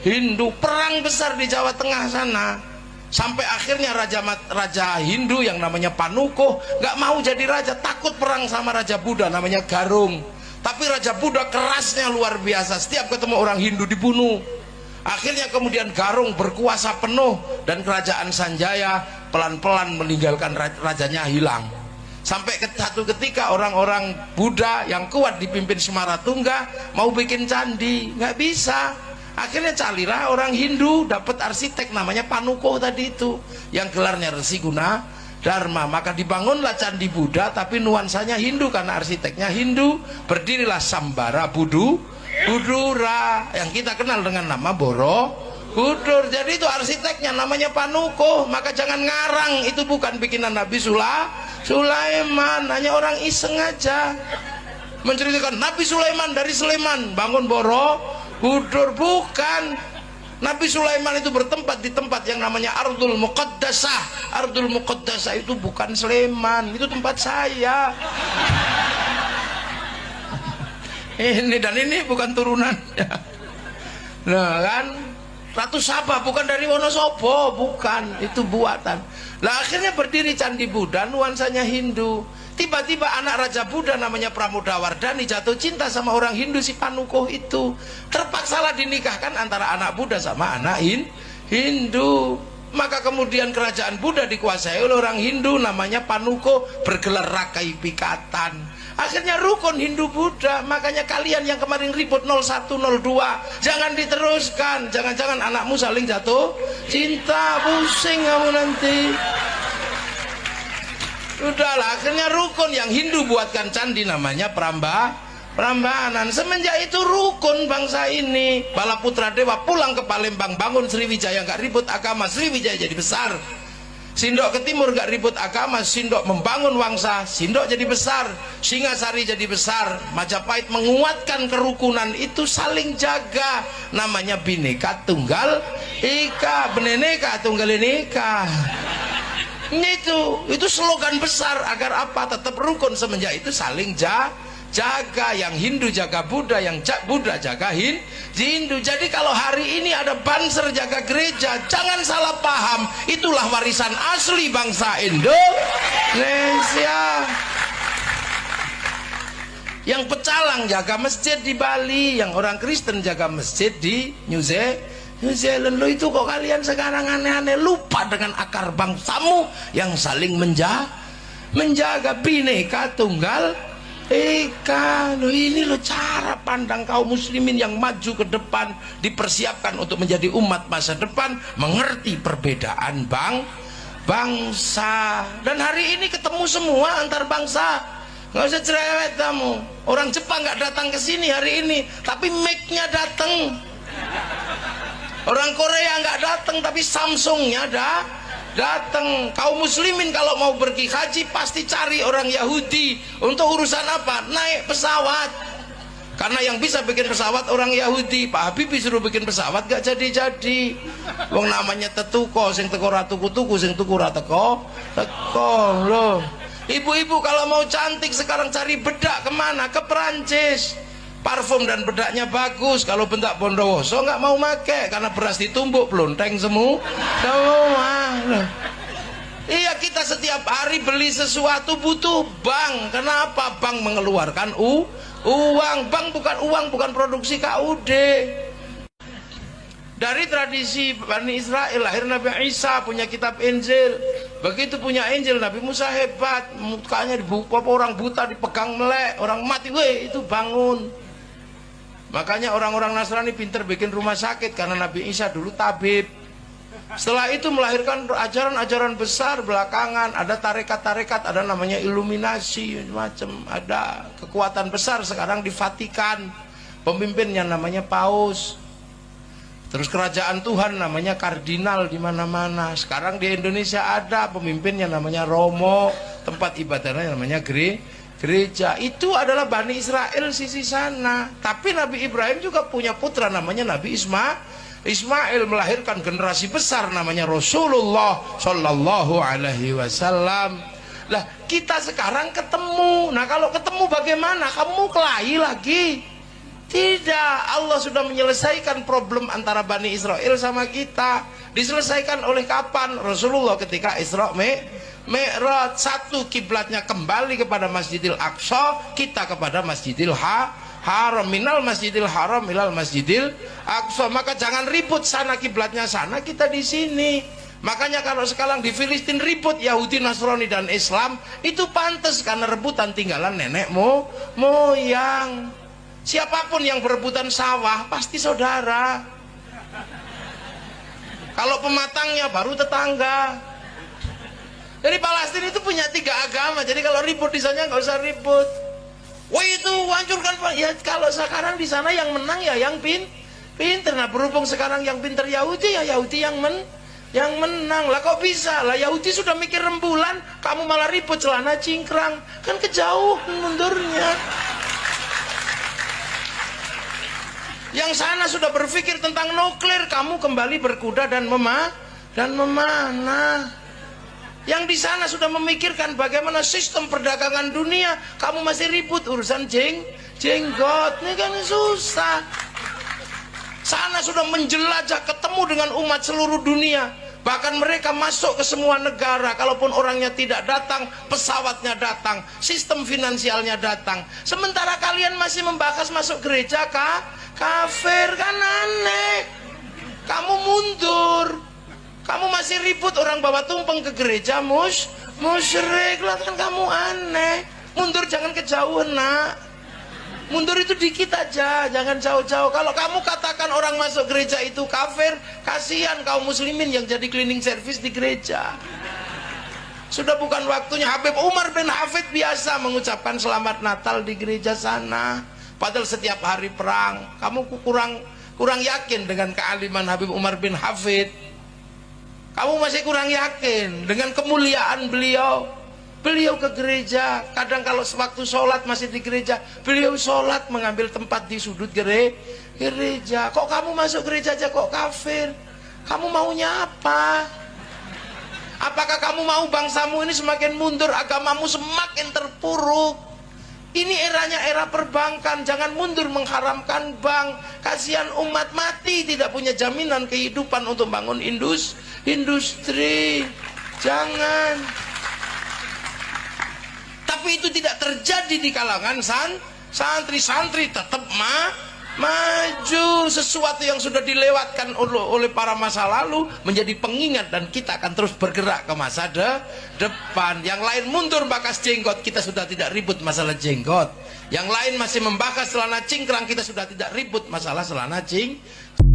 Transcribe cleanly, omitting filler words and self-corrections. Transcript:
Hindu, perang besar di Jawa Tengah sana. Sampai akhirnya raja Hindu yang namanya Panukuh nggak mau jadi raja, takut perang sama raja Buddha namanya Garung. Tapi raja Buddha kerasnya luar biasa, setiap ketemu orang Hindu dibunuh. Akhirnya kemudian Garung berkuasa penuh dan kerajaan Sanjaya pelan-pelan meninggalkan rajanya hilang. Sampai satu ketika orang-orang Buddha yang kuat dipimpin Semaratungga mau bikin candi, nggak bisa. Akhirnya carilah orang Hindu, dapat arsitek namanya Panukuh tadi itu, yang gelarnya Resi Guna Dharma. Maka dibangunlah candi Buddha, tapi nuansanya Hindu karena arsiteknya Hindu. Berdirilah Sambara Budura yang kita kenal dengan nama Borobudur. Jadi itu arsiteknya namanya Panukuh. Maka jangan ngarang, itu bukan bikinan Nabi Sulaiman, hanya orang iseng aja menceritakan Nabi Sulaiman dari Sleman bangun Borobudur. Bukan, Nabi Sulaiman itu bertempat di tempat yang namanya Ardul Muqaddasah. Ardul Muqaddasah itu bukan Sleman, itu tempat saya. Ini dan ini bukan turunan. Nah kan, Ratu Sabah bukan dari Wonosobo, bukan, itu buatan. Lah akhirnya berdiri candi Buddha, nuansanya Hindu. Tiba-tiba anak Raja Buddha namanya Pramodawardhani jatuh cinta sama orang Hindu si Panukuh itu. Terpaksalah dinikahkan antara anak Buddha sama anak Hindu. Maka kemudian kerajaan Buddha dikuasai oleh orang Hindu namanya Panukuh, bergelar Rakai Pikatan. Akhirnya rukun Hindu Buddha. Makanya kalian yang kemarin ribut 0102 jangan diteruskan. Jangan-jangan anakmu saling jatuh cinta, pusing kamu nanti. Udahlah, akhirnya rukun yang Hindu buatkan candi namanya Prambanan. Semenjak itu rukun bangsa ini. Balaputra Dewa pulang ke Palembang, bangun Sriwijaya, nggak ribut agama, Sriwijaya jadi besar. Sindok ke timur gak ribut agama, Sindok membangun Wangsa, Sindok jadi besar. Singasari jadi besar. Majapahit menguatkan kerukunan itu, saling jaga. Namanya Bhinneka Tunggal Ika, Bhinneka Tunggal Ika. Itu slogan besar agar apa? Tetap rukun. Semenjak itu saling jaga, yang Hindu jaga Buddha, yang Buddha jaga Hindu. Jadi kalau hari ini ada banser jaga gereja, jangan salah paham, itulah warisan asli bangsa Indonesia. Yang pecalang jaga masjid di Bali, yang orang Kristen jaga masjid di New Zealand. Lo itu kok kalian sekarang aneh-aneh, lupa dengan akar bangsamu yang saling menjaga Bhinneka Tunggal Ika. Lo ini lo cara pandang kaum muslimin yang maju ke depan, dipersiapkan untuk menjadi umat masa depan, mengerti perbedaan bangsa. Dan hari ini ketemu semua antar bangsa, nggak usah cerewet kamu. Orang Jepang nggak datang ke sini hari ini, tapi Mac-nya datang. Orang Korea nggak datang, tapi Samsung-nya datang. Kaum muslimin kalau mau pergi haji pasti cari orang Yahudi. Untuk urusan apa? Naik pesawat. Karena yang bisa bikin pesawat orang Yahudi. Pak Habibie suruh bikin pesawat gak jadi-jadi. Wong namanya tetuko, sing teko ra tuku-tuku, sing tuku ra teko loh. Ibu-ibu kalau mau cantik sekarang cari bedak kemana? Ke Perancis. Parfum dan bedaknya bagus. Kalau bentak Bondowoso nggak mau make karena beras ditumbuk pelonteng semua. Iya, kita setiap hari beli sesuatu butuh bank. Kenapa? Bank mengeluarkan uang. Bank bukan uang, bukan produksi KUD. Dari tradisi Bani Israel lahir Nabi Isa, punya kitab Injil. Begitu punya Injil, Nabi Musa hebat, mukanya dibuka, orang buta dipegang melek, orang mati, weh itu bangun. Makanya orang-orang Nasrani pinter bikin rumah sakit karena Nabi Isa dulu tabib. Setelah itu melahirkan ajaran-ajaran besar belakangan. Ada tarekat-tarekat, ada namanya iluminasi, macam. Ada kekuatan besar sekarang di Vatikan. Pemimpinnya namanya Paus. Terus kerajaan Tuhan namanya kardinal di mana-mana. Sekarang di Indonesia ada pemimpinnya namanya Romo. Tempat ibadahnya namanya gereja. Itu adalah Bani Israel sisi sana. Tapi Nabi Ibrahim juga punya putra namanya Nabi Ismail, melahirkan generasi besar namanya Rasulullah Shallallahu Alaihi Wasallam. Lah kita sekarang ketemu. Nah kalau ketemu bagaimana? Kamu kelahi lagi. Tidak, Allah sudah menyelesaikan problem antara Bani Israel sama kita. Diselesaikan oleh kapan? Rasulullah ketika Isra Mi'raj. Satu, kiblatnya kembali kepada Masjidil Aqsa, kita kepada Masjidil Haram. Minal Masjidil Haram ilal Masjidil Aqsa. Maka jangan ribut, sana kiblatnya sana, kita di sini. Makanya kalau sekarang di Filistin ribut Yahudi, Nasrani dan Islam, itu pantas karena rebutan tinggalan nenek moyang. Siapapun yang berebutan sawah pasti saudara. Kalau pematangnya baru tetangga. Jadi Palestina itu punya 3 agama. Jadi kalau ribut di sana nggak usah ribut. Wah itu hancurkan Pak. Ya kalau sekarang di sana yang menang ya yang pinter. Nah berhubung sekarang yang pinter Yahudi, ya Yahudi yang menang. Lah kok bisa? Lah Yahudi sudah mikir rembulan, kamu malah ribut celana cingkrang. Kan kejauhan mundurnya. Yang sana sudah berpikir tentang nuklir, kamu kembali berkuda dan memanah. Yang di sana sudah memikirkan bagaimana sistem perdagangan dunia, kamu masih ribut urusan jenggot. Ini kan susah. Sana sudah menjelajah, ketemu dengan umat seluruh dunia. Bahkan mereka masuk ke semua negara. Kalaupun orangnya tidak datang, pesawatnya datang, sistem finansialnya datang. Sementara kalian masih membahas masuk gereja kafir, kan aneh. Kamu mundur. Kamu masih ribut orang bawa tumpeng ke gereja musyrik. Lah kan kamu aneh. Mundur jangan kejauhan nak. Mundur itu dikit aja, jangan jauh-jauh. Kalau kamu katakan orang masuk gereja itu kafir, kasihan kaum muslimin yang jadi cleaning service di gereja. Sudah bukan waktunya. Habib Umar bin Hafid biasa mengucapkan selamat Natal di gereja sana. Padahal setiap hari perang. Kamu kurang yakin dengan kealiman Habib Umar bin Hafid. Kamu masih kurang yakin dengan kemuliaan beliau. Beliau ke gereja, kadang kalau sewaktu sholat masih di gereja, beliau sholat mengambil tempat di sudut gereja. Kok kamu masuk gereja aja kok kafir? Kamu maunya apa? Apakah kamu mau bangsamu ini semakin mundur, agamamu semakin terpuruk? Ini eranya era perbankan, jangan mundur mengharamkan bank. Kasihan umat mati tidak punya jaminan kehidupan untuk bangun industri. Jangan. Tapi itu tidak terjadi di kalangan santri tetap maju. Sesuatu yang sudah dilewatkan oleh para masa lalu menjadi pengingat dan kita akan terus bergerak ke masa depan. Yang lain mundur bakas jenggot, kita sudah tidak ribut masalah jenggot. Yang lain masih membahas celana cingkrang, kita sudah tidak ribut masalah celana cingkrang.